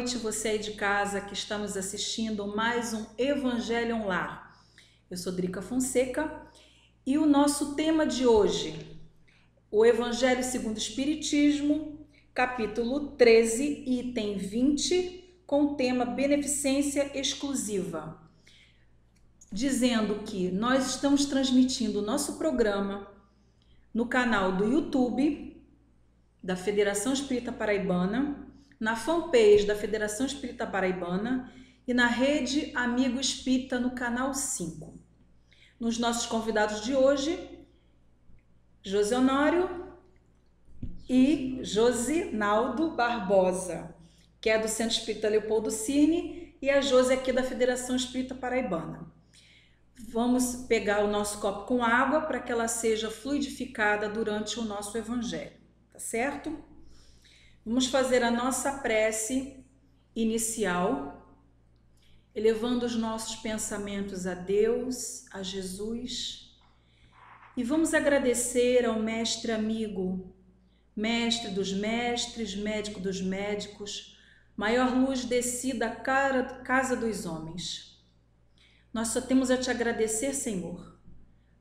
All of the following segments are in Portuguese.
noite, você aí de casa que está nos assistindo mais um Evangelho on Lar. Eu sou Drica Fonseca e o nosso tema de hoje, o Evangelho segundo o Espiritismo, capítulo 13, item 20, com o tema Beneficência Exclusiva. Dizendo que nós estamos transmitindo o nosso programa no canal do YouTube da Federação Espírita Paraibana, na fanpage da Federação Espírita Paraibana e na rede Amigo Espírita no canal 5. Nos nossos convidados de hoje, José Honório e Josinaldo Barbosa, que é do Centro Espírita Leopoldo Cirne, e a Josi aqui da Federação Espírita Paraibana. Vamos pegar o nosso copo com água para que ela seja fluidificada durante o nosso Evangelho, tá certo? Vamos fazer a nossa prece inicial, elevando os nossos pensamentos a Deus, a Jesus, e vamos agradecer ao Mestre Amigo, Mestre dos Mestres, Médico dos Médicos, maior luz descida à casa dos homens. Nós só temos a te agradecer, Senhor,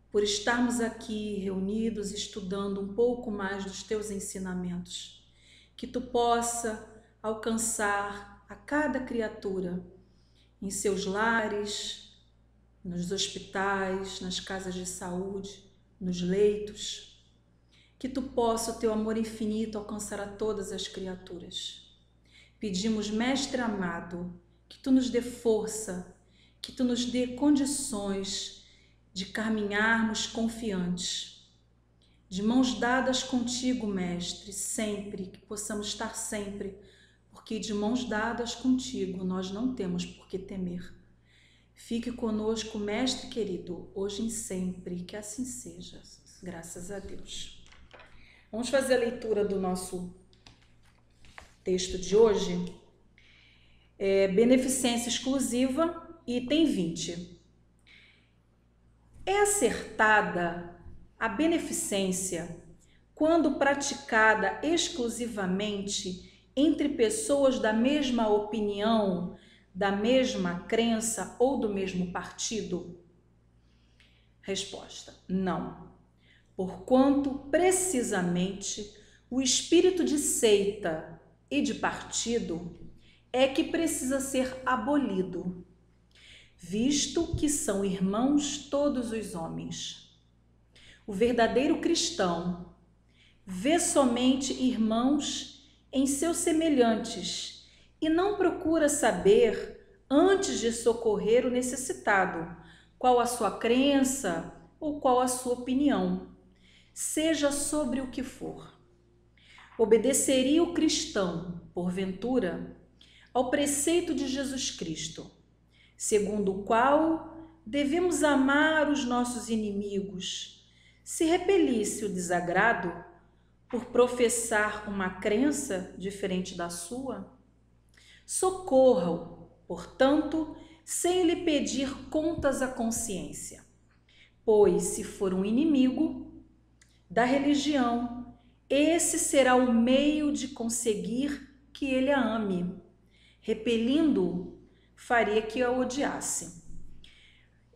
por estarmos aqui reunidos, estudando um pouco mais dos teus ensinamentos. Que tu possa alcançar a cada criatura em seus lares, nos hospitais, nas casas de saúde, nos leitos. Que tu possa, o teu amor infinito, alcançar a todas as criaturas. Pedimos, Mestre amado, que tu nos dê força, que tu nos dê condições de caminharmos confiantes, de mãos dadas contigo, Mestre, sempre, que possamos estar sempre, porque de mãos dadas contigo nós não temos por que temer. Fique conosco, Mestre querido, hoje e sempre, que assim seja, graças a Deus. Vamos fazer a leitura do nosso texto de hoje. Beneficência exclusiva, item 20. É acertada a beneficência, quando praticada exclusivamente entre pessoas da mesma opinião, da mesma crença ou do mesmo partido? Resposta: não, porquanto precisamente o espírito de seita e de partido é que precisa ser abolido, visto que são irmãos todos os homens. O verdadeiro cristão vê somente irmãos em seus semelhantes e não procura saber, antes de socorrer o necessitado, qual a sua crença ou qual a sua opinião, seja sobre o que for. Obedeceria o cristão, porventura, ao preceito de Jesus Cristo, segundo o qual devemos amar os nossos inimigos, se repelisse o desagrado por professar uma crença diferente da sua? Socorra-o, portanto, sem lhe pedir contas à consciência, pois, se for um inimigo da religião, esse será o meio de conseguir que ele a ame. Repelindo-o, faria que a odiasse.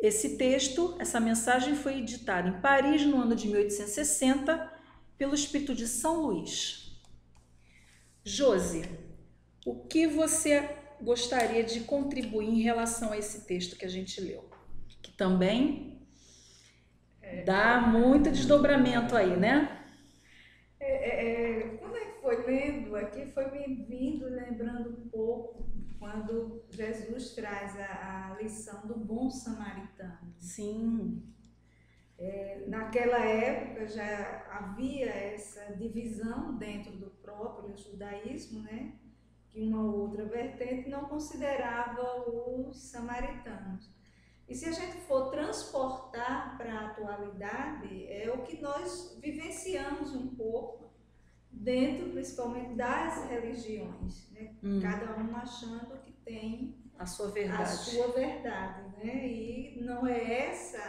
Esse texto, essa mensagem foi editada em Paris no ano de 1860 pelo Espírito de São Luís. Josi, o que você gostaria de contribuir em relação a esse texto que a gente leu? Que também dá muito desdobramento aí, né? Quando foi lendo aqui, foi me vindo lembrando um pouco quando Jesus traz a lição do bom samaritano. Sim. Naquela época já havia essa divisão dentro do próprio judaísmo, né? Que uma outra vertente não considerava os samaritanos. E se a gente for transportar para a atualidade, é o que nós vivenciamos um pouco dentro, principalmente, das religiões, né? Cada um achando que tem a sua verdade, né? E não é essa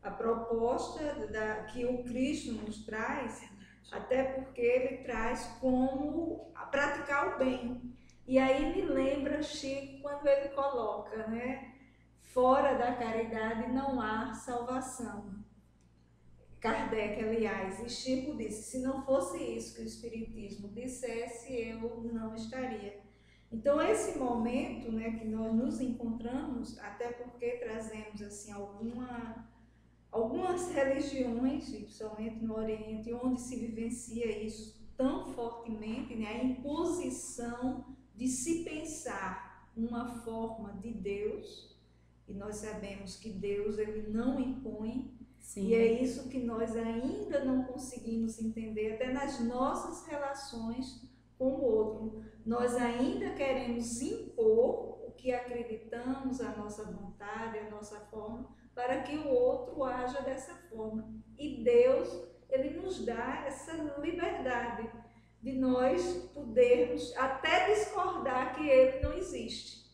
a proposta que o Cristo nos traz, até porque ele traz como praticar o bem, E aí me lembra Chico quando ele coloca, né? Fora da caridade não há salvação. Kardec, aliás, e Chico disse, se não fosse isso que o Espiritismo dissesse, eu não estaria. Então, esse momento, né, que nós nos encontramos, até porque trazemos assim algumas religiões, principalmente no Oriente, onde se vivencia isso tão fortemente, né, a imposição de se pensar uma forma de Deus, e nós sabemos que Deus ele não impõe. Sim. E é isso que nós ainda não conseguimos entender, até nas nossas relações com o outro. Nós ainda queremos impor o que acreditamos, a nossa vontade, a nossa forma, para que o outro haja dessa forma. E Deus, ele nos dá essa liberdade de nós podermos até discordar que ele não existe.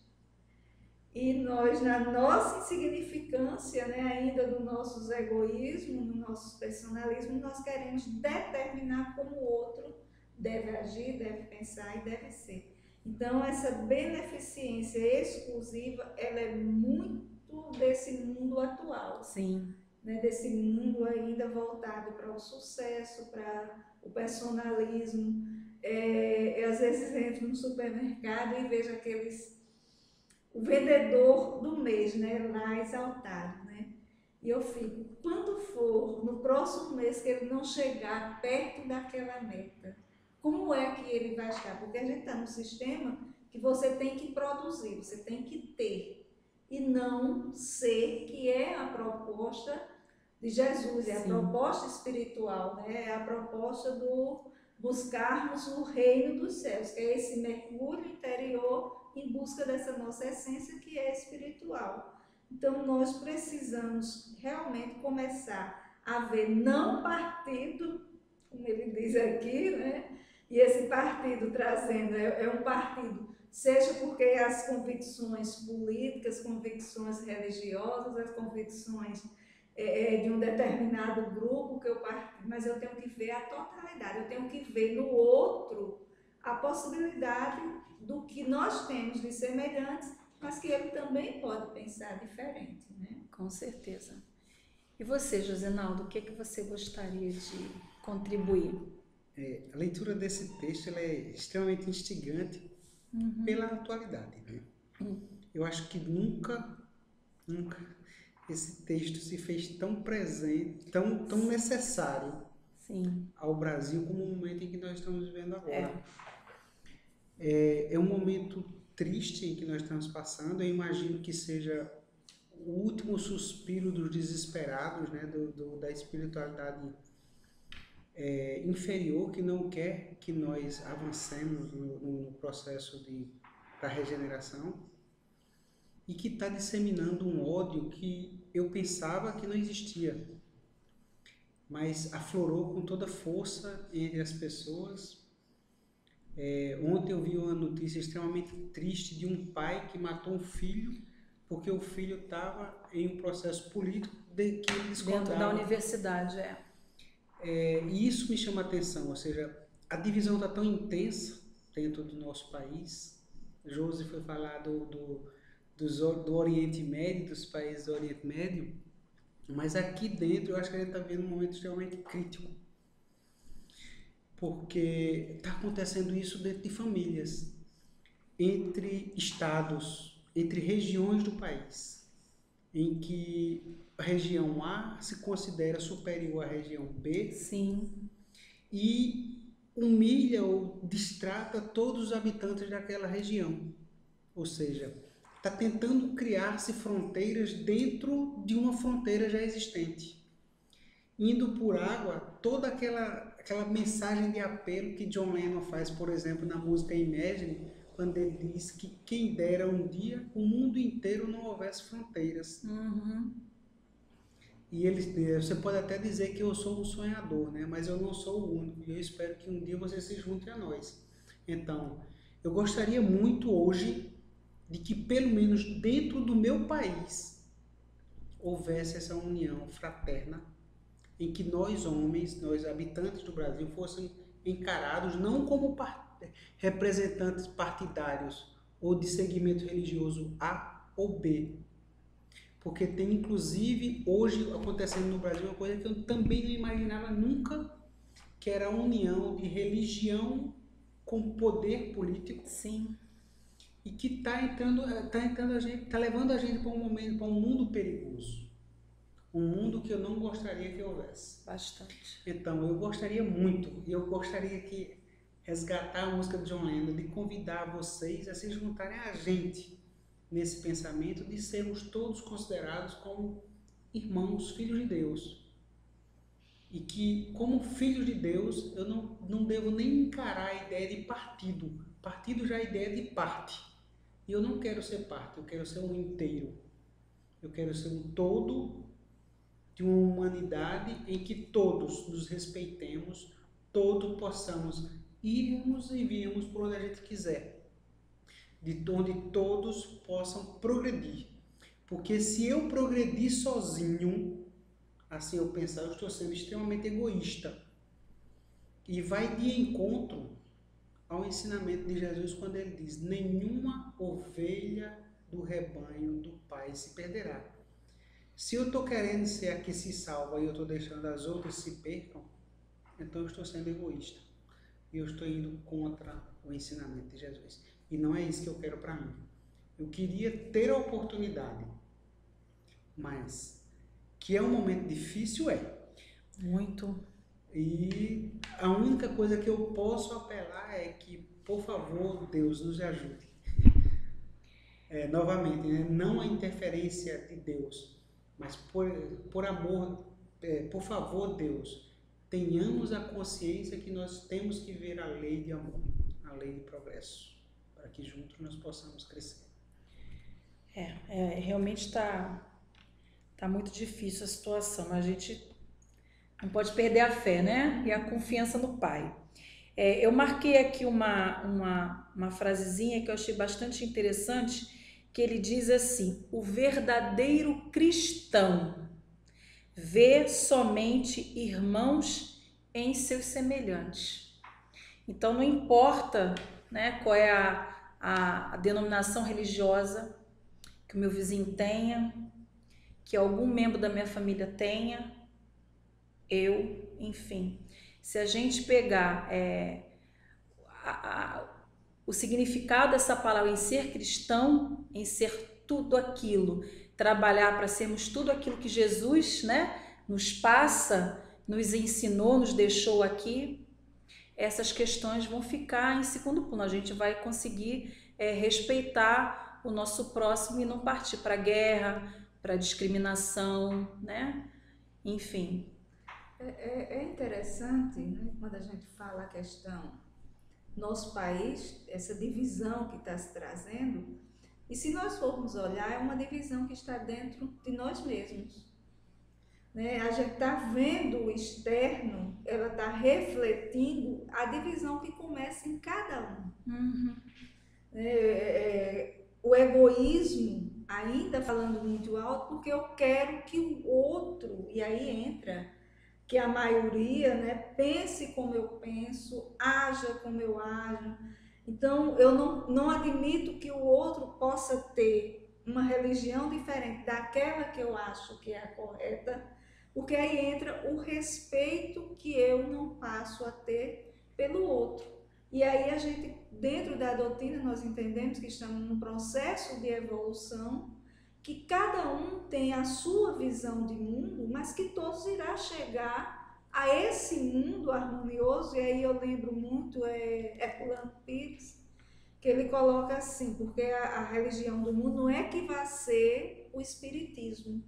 E nós, na nossa insignificância, né, ainda do nossos egoísmos, do nosso personalismo, nós queremos determinar como o outro deve agir, deve pensar e deve ser. Então, essa beneficência exclusiva, ela é muito desse mundo atual. Sim. Né, desse mundo ainda voltado para o sucesso, para o personalismo. Eu, às vezes, entro no supermercado e vejo o vendedor do mês, né, lá exaltado, né? E eu fico, quando for no próximo mês que ele não chegar perto daquela meta, como é que ele vai estar? Porque a gente está num sistema que você tem que produzir, você tem que ter, e não ser, que é a proposta de Jesus, é a proposta espiritual, né? É a proposta do buscarmos o reino dos céus, que é esse mergulho interior em busca dessa nossa essência que é espiritual. Então, nós precisamos realmente começar a ver não partido, como ele diz aqui, né? E esse partido trazendo, é um partido, seja porque as convicções políticas, convicções religiosas, as convicções de um determinado grupo que eu partilho, mas eu tenho que ver a totalidade, eu tenho que ver no outro a possibilidade do que nós temos de semelhantes, mas que ele também pode pensar diferente, né? Com certeza. E você, Josenaldo, o que você gostaria de contribuir? A leitura desse texto ela é extremamente instigante pela atualidade, né? Eu acho que nunca esse texto se fez tão presente, tão necessário ao Brasil como o momento em que nós estamos vivendo agora. É um momento triste em que nós estamos passando. Eu imagino que seja o último suspiro dos desesperados, né, da espiritualidade inferior, que não quer que nós avancemos no processo da regeneração, e que está disseminando um ódio que eu pensava que não existia, mas aflorou com toda força entre as pessoas. Ontem eu vi uma notícia extremamente triste de um pai que matou um filho porque o filho estava em um processo político que ele discordava. Dentro da universidade, E isso me chama a atenção, ou seja, a divisão está tão intensa dentro do nosso país. Josi foi falar do Oriente Médio, dos países do Oriente Médio, mas aqui dentro eu acho que a gente está vendo um momento extremamente crítico, porque está acontecendo isso dentro de famílias, entre estados, entre regiões do país, em que a região A se considera superior à região B. Sim. E humilha ou distrata todos os habitantes daquela região. Ou seja, está tentando criar-se fronteiras dentro de uma fronteira já existente. Indo por água toda aquela mensagem de apelo que John Lennon faz, por exemplo, na música Imagine, quando ele diz que quem dera um dia o mundo inteiro não houvesse fronteiras. E você pode até dizer que eu sou um sonhador, né? Mas eu não sou o único, e eu espero que um dia você se junte a nós. Então, eu gostaria muito hoje de que, pelo menos dentro do meu país, houvesse essa união fraterna, em que nós homens, nós habitantes do Brasil, fossem encarados não como representantes partidários ou de segmento religioso A ou B. Porque tem, inclusive, hoje acontecendo no Brasil uma coisa que eu também não imaginava nunca, que era a união de religião com poder político. Sim. E que está levando a gente para um momento, para um mundo perigoso. Um mundo que eu não gostaria que houvesse. Bastante. Então, eu gostaria muito, e eu gostaria que resgatar a música de John Lennon, de convidar vocês a se juntarem a gente nesse pensamento de sermos todos considerados como irmãos, filhos de Deus. E que, como filhos de Deus, eu não devo nem encarar a ideia de partido. Partido já é a ideia de parte. E eu não quero ser parte, eu quero ser um inteiro. Eu quero ser um todo de uma humanidade em que todos nos respeitemos, todos possamos irmos e virmos por onde a gente quiser. De onde todos possam progredir. Porque se eu progredir sozinho, assim eu pensar, eu estou sendo extremamente egoísta. E vai de encontro ao ensinamento de Jesus quando ele diz: nenhuma ovelha do rebanho do Pai se perderá. Se eu estou querendo ser a que se salva e eu estou deixando as outras se percam, então eu estou sendo egoísta. E eu estou indo contra o ensinamento de Jesus. E não é isso que eu quero para mim. Eu queria ter a oportunidade, mas que é um momento difícil, Muito. E a única coisa que eu posso apelar é que, por favor, Deus nos ajude. Novamente, né? Não a interferência de Deus, mas por amor, por favor, Deus, tenhamos a consciência que nós temos que ver a lei de amor, a lei de progresso, para que juntos nós possamos crescer. Realmente está muito difícil a situação, mas a gente não pode perder a fé, né? E a confiança no Pai. Eu marquei aqui uma frasezinha que eu achei bastante interessante, que ele diz assim: o verdadeiro cristão vê somente irmãos em seus semelhantes. Então não importa, né, qual é a denominação religiosa que o meu vizinho tenha, que algum membro da minha família tenha, enfim. Se a gente pegar o significado dessa palavra em ser cristão, em ser tudo aquilo, trabalhar para sermos tudo aquilo que Jesus, né, nos passa, nos ensinou, nos deixou aqui, essas questões vão ficar em segundo plano. A gente vai conseguir respeitar o nosso próximo e não partir para guerra, para discriminação, né? Enfim. É interessante, né, quando a gente fala a questão nosso país, essa divisão que está se trazendo, e se nós formos olhar, é uma divisão que está dentro de nós mesmos. Né? A gente está vendo o externo, ela está refletindo a divisão que começa em cada um. Uhum. O egoísmo, ainda falando muito alto, porque eu quero que o outro, e aí entra que a maioria, né, pense como eu penso, haja como eu ajo. Então, eu não admito que o outro possa ter uma religião diferente daquela que eu acho que é a correta, porque aí entra o respeito que eu não passo a ter pelo outro. E aí a gente, dentro da doutrina, nós entendemos que estamos num processo de evolução, que cada um tem a sua visão de mundo, mas que todos irão chegar a esse mundo harmonioso. E aí eu lembro muito Herculano Pires, que ele coloca assim, porque a religião do mundo não é que vai ser o espiritismo,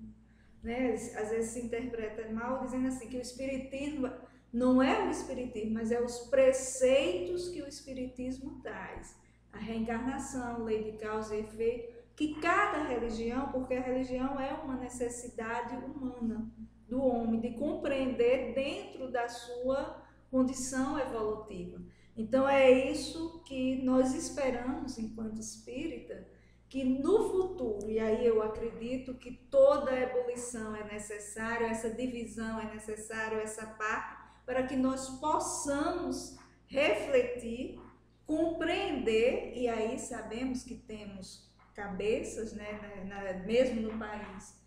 né? Às vezes se interpreta mal dizendo assim que o espiritismo não é o espiritismo, mas é os preceitos que o espiritismo traz, a reencarnação, lei de causa e efeito, que cada religião, porque a religião é uma necessidade humana do homem, de compreender dentro da sua condição evolutiva. Então é isso que nós esperamos enquanto espírita, que no futuro, e aí eu acredito que toda ebulição é necessária, essa divisão é necessária, essa parte, para que nós possamos refletir compreender, e aí sabemos que temos cabeças, né, mesmo no país,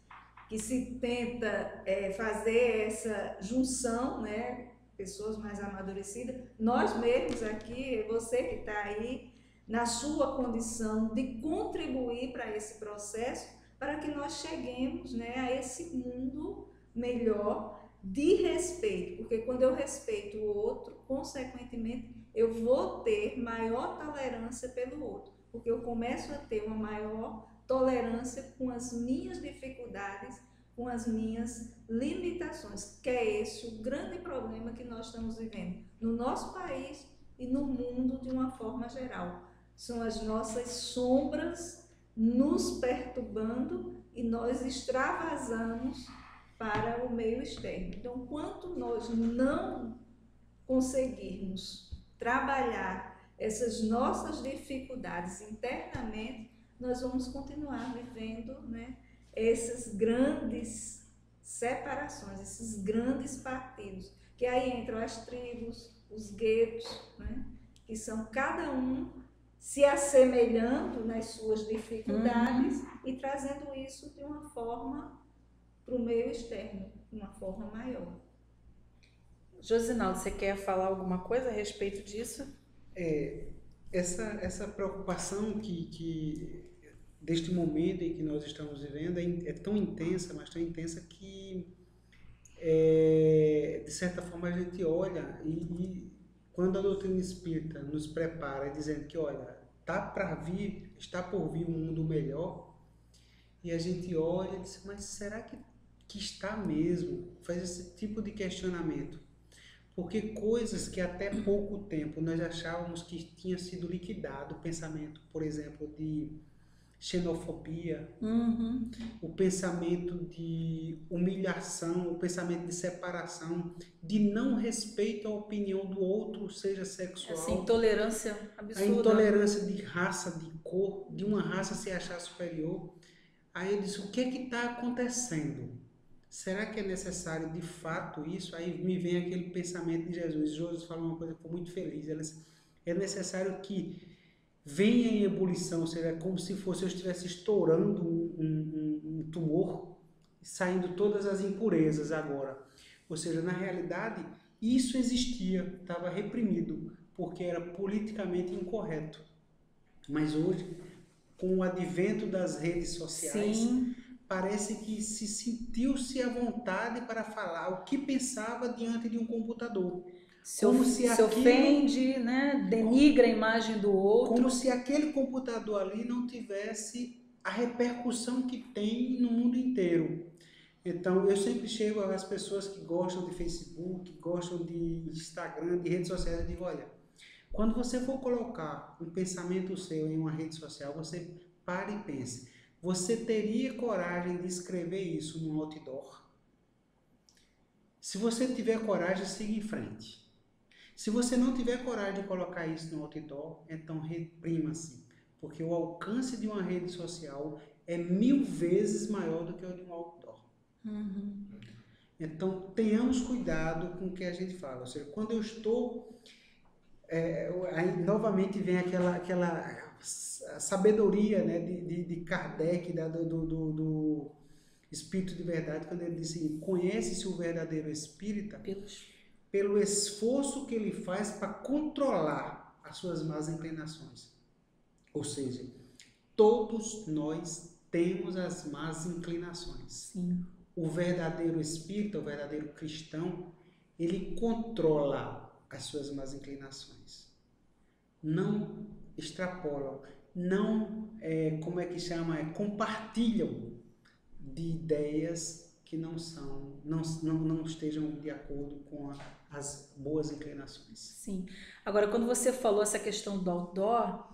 que se tenta fazer essa junção, né, pessoas mais amadurecidas, nós mesmos aqui, você que está aí, na sua condição de contribuir para esse processo, para que nós cheguemos, né, a esse mundo melhor de respeito, porque quando eu respeito o outro, consequentemente, eu vou ter maior tolerância pelo outro, porque eu começo a ter uma maior tolerância com as minhas dificuldades, com as minhas limitações, que é esse o grande problema que nós estamos vivendo no nosso país e no mundo de uma forma geral. São as nossas sombras nos perturbando e nós extravasamos para o meio externo. Então, quanto nós não conseguirmos trabalhar essas nossas dificuldades internamente, nós vamos continuar vivendo, né, essas grandes separações, esses grandes partidos, que aí entram as tribos, os guetos, né, que são cada um se assemelhando nas suas dificuldades e trazendo isso de uma forma para o meio externo, de uma forma maior. Josinaldo, você quer falar alguma coisa a respeito disso? Essa preocupação que deste momento em que nós estamos vivendo é tão intensa, mas tão intensa que de certa forma a gente olha e quando a doutrina espírita nos prepara dizendo que olha, está por vir um mundo melhor, e a gente olha e diz, mas será que está mesmo? Faz esse tipo de questionamento. Porque coisas que até pouco tempo nós achávamos que tinha sido liquidado, o pensamento, por exemplo, de xenofobia, o pensamento de humilhação, o pensamento de separação, de não respeito à opinião do outro, seja sexual. Essa intolerância absurda. A intolerância de raça, de cor, de uma raça se achar superior. Aí eu disse, o que é que está acontecendo? Será que é necessário de fato isso? Aí me vem aquele pensamento de Jesus. Jesus falou uma coisa que foi muito feliz. Ele disse, é necessário que venha em ebulição, ou seja, é como se fosse eu estivesse estourando um tumor, saindo todas as impurezas agora. Ou seja, na realidade, isso existia, estava reprimido, porque era politicamente incorreto. Mas hoje, com o advento das redes sociais, sim, parece que se sentiu-se à vontade para falar o que pensava diante de um computador. Se ofende, né? Denigra a imagem do outro. Como se aquele computador ali não tivesse a repercussão que tem no mundo inteiro. Então, eu sempre chego às pessoas que gostam de Facebook, gostam de Instagram, de redes sociais, eu digo, olha, quando você for colocar um pensamento seu em uma rede social, você pare e pense. Você teria coragem de escrever isso num outdoor? Se você tiver coragem, siga em frente. Se você não tiver coragem de colocar isso no outdoor, então reprima-se. Porque o alcance de uma rede social é 1000 vezes maior do que o de um outdoor. Então, tenhamos cuidado com o que a gente fala. Ou seja, quando eu estou... aí novamente vem aquela sabedoria, né, de Kardec, do Espírito de Verdade, quando ele diz assim, conhece-se o verdadeiro espírita pelo esforço que ele faz para controlar as suas más inclinações. Ou seja, todos nós temos as más inclinações. Sim. O verdadeiro espírita, o verdadeiro cristão, ele controla as suas más inclinações. Não extrapolam, não, compartilham de ideias que não estejam de acordo com as boas inclinações. Sim. Agora, quando você falou essa questão do outdoor,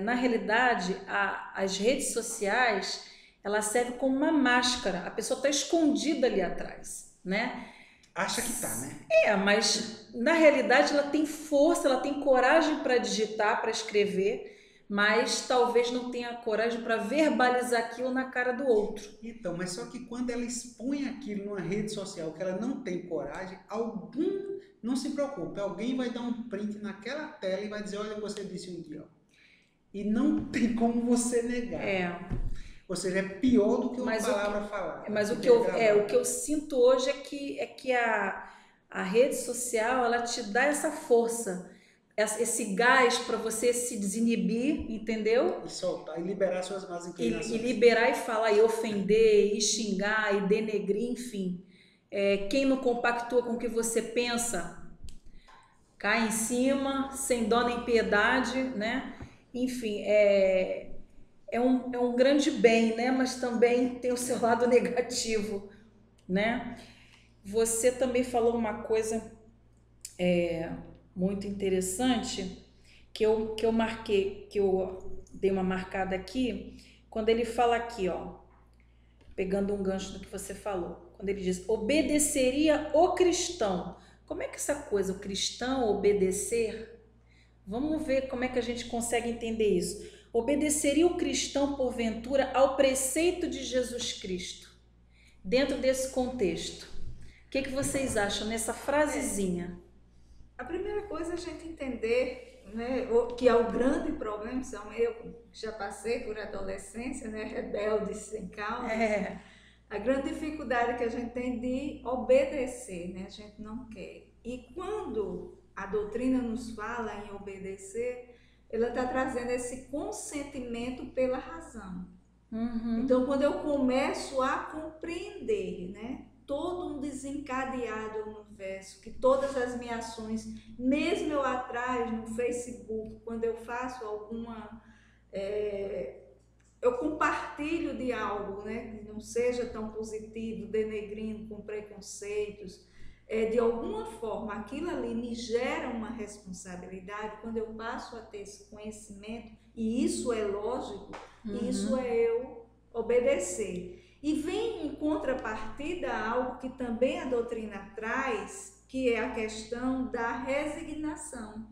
na realidade, as redes sociais, ela serve como uma máscara. A pessoa está escondida ali atrás, né? Acha que está, né? Mas na realidade ela tem força, ela tem coragem para digitar, para escrever, mas talvez não tenha coragem para verbalizar aquilo na cara do outro. Então, mas só que quando ela expõe aquilo numa rede social que ela não tem coragem, algum, não se preocupe, alguém vai dar um print naquela tela e vai dizer, olha, você disse um dia, ó. E não tem como você negar. Ou seja, é pior do que uma palavra falada. Mas o que eu sinto hoje é que a rede social, ela te dá essa força, esse gás para você se desinibir, entendeu? E soltar, e liberar suas más inclinações. E liberar e falar, e ofender, e xingar, e denegrir, enfim. Quem não compactua com o que você pensa, cai em cima, sem dó nem piedade, né? Enfim, é um grande bem, né? Mas também tem o seu lado negativo, né? Você também falou uma coisa muito interessante que eu marquei, que eu dei uma marcada aqui, quando ele fala aqui, ó, pegando um gancho do que você falou, quando ele diz, obedeceria o cristão. Como é que essa coisa, o cristão obedecer, vamos ver como é que a gente consegue entender isso. Obedeceria o cristão, porventura, ao preceito de Jesus Cristo, dentro desse contexto? O que vocês acham nessa frasezinha? A primeira coisa é a gente entender, né, que é o grande problema, eu já passei por adolescência, né, rebelde sem causa. A grande dificuldade que a gente tem de obedecer, né, a gente não quer. E quando a doutrina nos fala em obedecer, ela está trazendo esse consentimento pela razão. Então, quando eu começo a compreender, né, todo um desencadeado no universo, que todas as minhas ações, mesmo eu atrás no Facebook, quando eu faço alguma, eu compartilho de algo, né, que não seja tão positivo, denegrindo com preconceitos, de alguma forma aquilo ali me gera uma responsabilidade. Quando eu passo a ter esse conhecimento, e isso é lógico, isso é eu obedecer. E vem em contrapartida algo que também a doutrina traz, que é a questão da resignação.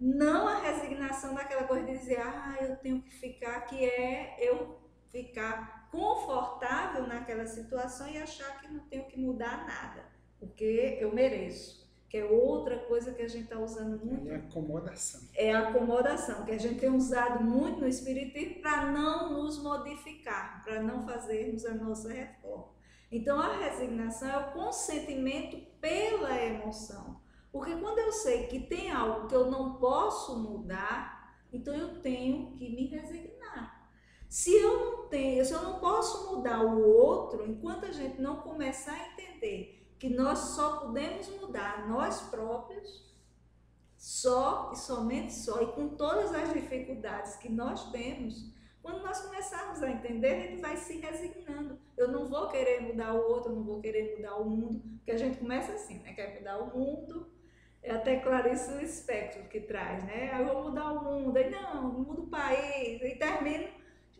Não a resignação daquela coisa de dizer, eu tenho que ficar, que é eu ficar confortável naquela situação e achar que não tenho que mudar nada, porque eu mereço. Que é outra coisa que a gente está usando muito. É acomodação. É a acomodação, que a gente tem usado muito no espiritismo para não nos modificar, para não fazermos a nossa reforma. Então a resignação é o consentimento pela emoção. Porque quando eu sei que tem algo que eu não posso mudar, então eu tenho que me resignar. Se eu não posso mudar o outro, enquanto a gente não começar a entender que nós só podemos mudar nós próprios, só e somente só, e com todas as dificuldades que nós temos, quando nós começarmos a entender, a gente vai se resignando. Eu não vou querer mudar o outro, eu não vou querer mudar o mundo, porque a gente começa assim, né? Quer mudar o mundo, é até Clarice Lispector que traz, né? Eu vou mudar o mundo, aí não, muda o país, aí termina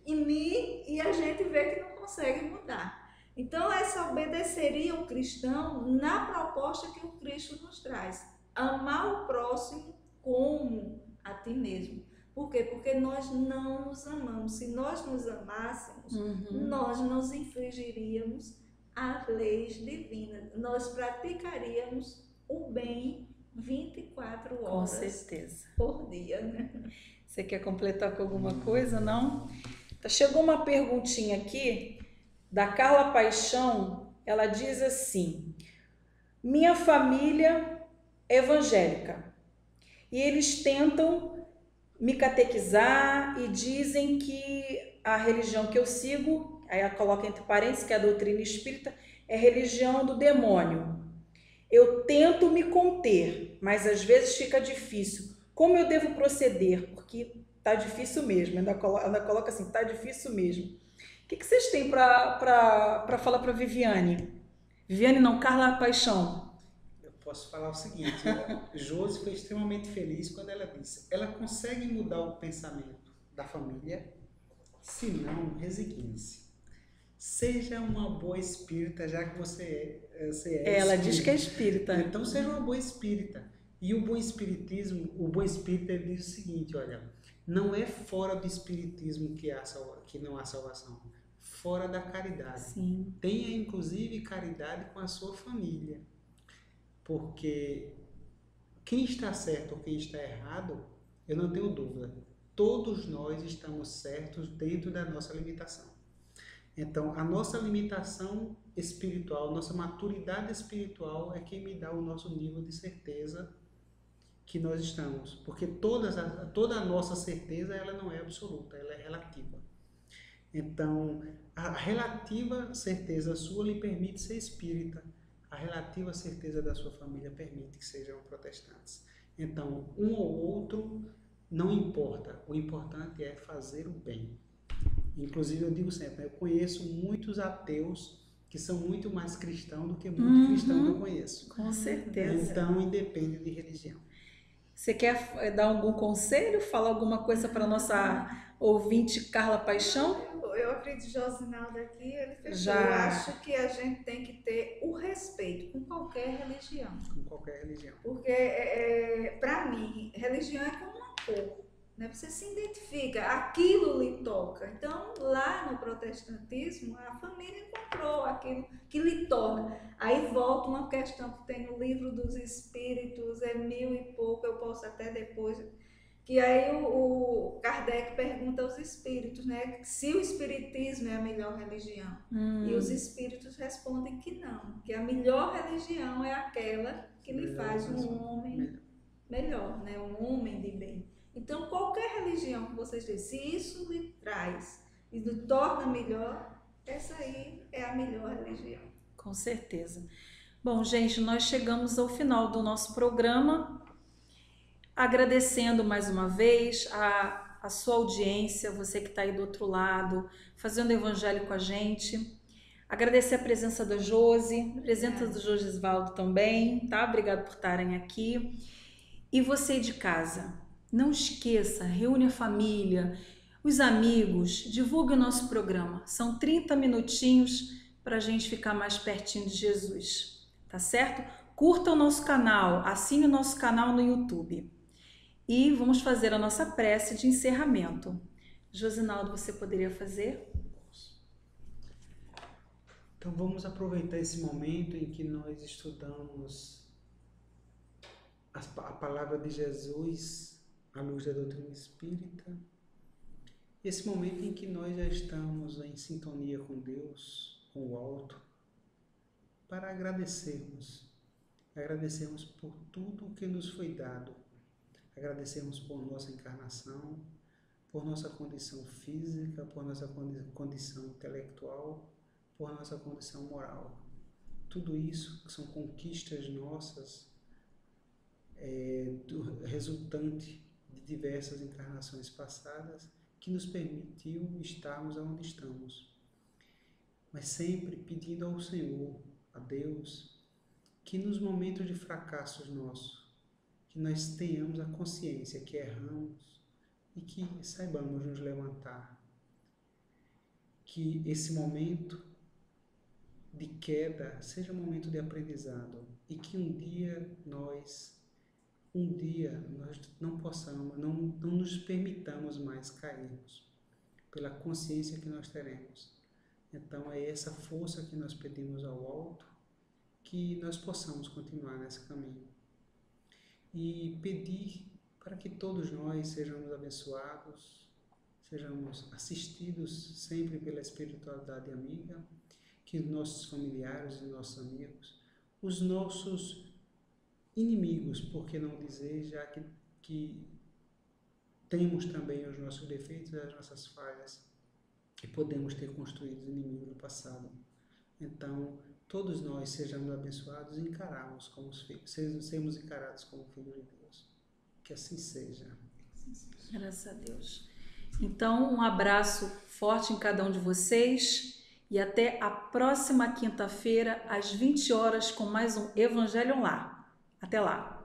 em mim e a gente vê que não consegue mudar. Então, essa obedeceria o cristão na proposta que o Cristo nos traz. Amar o próximo como a ti mesmo. Por quê? Porque nós não nos amamos. Se nós nos amássemos, nós nos infringiríamos as leis divinas. Nós praticaríamos o bem 24 horas com certeza por dia. Né? Você quer completar com alguma coisa, não? Chegou uma perguntinha aqui da Carla Paixão. Ela diz assim: minha família é evangélica e eles tentam me catequizar e dizem que a religião que eu sigo, aí ela coloca entre parênteses que é a doutrina espírita, é religião do demônio. Eu tento me conter, mas às vezes fica difícil. Como eu devo proceder? Porque tá difícil mesmo, ainda coloca assim, tá difícil mesmo. O que vocês têm para falar para Viviane? Viviane não, Carla Paixão. Eu posso falar o seguinte, Josi foi extremamente feliz quando ela disse, ela consegue mudar o pensamento da família, se não, resigne-se. Seja uma boa espírita, já que você é ela espírita. Diz que é espírita. Então seja uma boa espírita. E o bom espiritismo, o bom espírita, ele diz o seguinte, olha, Não é fora do espiritismo que não há salvação. Fora da caridade. Sim. Tenha, inclusive, caridade com a sua família. Porque quem está certo ou quem está errado, eu não tenho dúvida. Todos nós estamos certos dentro da nossa limitação. Então, a nossa limitação espiritual, nossa maturidade espiritual é quem me dá o nosso nível de certeza que nós estamos. Porque toda a nossa certeza, ela não é absoluta, ela é relativa. Então, a relativa certeza sua lhe permite ser espírita. A relativa certeza da sua família permite que sejam protestantes. Então, um ou outro não importa. O importante é fazer o bem. Inclusive, eu digo sempre, eu conheço muitos ateus que são muito mais cristãos do que muito cristão que eu conheço. Com certeza. Então, independe de religião. Você quer dar algum conselho? Falar alguma coisa para nossa ouvinte Carla Paixão? Eu acredito, Josinaldo aqui, ele fechou. Já. Eu acho que a gente tem que ter o respeito com qualquer religião. Com qualquer religião. Porque, para mim, religião é como uma cor. Né? Você se identifica, aquilo lhe toca. Então, lá no protestantismo, a família encontrou aquilo que lhe torna. Aí volta uma questão que tem no livro dos Espíritos, é 1000 e pouco, eu posso até depois... Que aí o Kardec pergunta aos espíritos, né, se o espiritismo é a melhor religião. E os espíritos respondem que não, que a melhor religião é aquela que lhe faz um homem melhor, né, um homem de bem. Então, qualquer religião que vocês têm, se isso lhe traz e lhe torna melhor, essa aí é a melhor religião. Com certeza. Bom, gente, nós chegamos ao final do nosso programa. Agradecendo mais uma vez a sua audiência, você que está aí do outro lado, fazendo o evangelho com a gente. Agradecer a presença da Josi, a presença do Jogisvaldo também, tá? Obrigado por estarem aqui. E você de casa, não esqueça, reúne a família, os amigos, divulgue o nosso programa. São 30 minutinhos para a gente ficar mais pertinho de Jesus, tá certo? Curta o nosso canal, assine o nosso canal no YouTube. E vamos fazer a nossa prece de encerramento. Josinaldo, você poderia fazer? Então vamos aproveitar esse momento em que nós estudamos a palavra de Jesus à luz da doutrina espírita. Esse momento em que nós já estamos em sintonia com Deus, com o alto, para agradecermos por tudo o que nos foi dado. Agradecermos por nossa encarnação, por nossa condição física, por nossa condição intelectual, por nossa condição moral. Tudo isso são conquistas nossas, resultante de diversas encarnações passadas, que nos permitiu estarmos onde estamos. Mas sempre pedindo ao Senhor, a Deus, que nos momentos de fracassos nossos, que nós tenhamos a consciência que erramos e que saibamos nos levantar. Que esse momento de queda seja um momento de aprendizado e que um dia nós não possamos, não nos permitamos mais cairmos pela consciência que nós teremos. Então é essa força que nós pedimos ao alto, que nós possamos continuar nesse caminho. E pedir para que todos nós sejamos abençoados, sejamos assistidos sempre pela espiritualidade amiga, que os nossos familiares e nossos amigos, os nossos inimigos, por que não dizer, já que temos também os nossos defeitos e as nossas falhas, e podemos ter construído inimigos no passado. Então, todos nós sejamos abençoados e sermos encarados como filhos de Deus. Que assim seja. Graças a Deus. Então, um abraço forte em cada um de vocês e até a próxima quinta-feira, às 20 horas, com mais um Evangelho Lar. Até lá!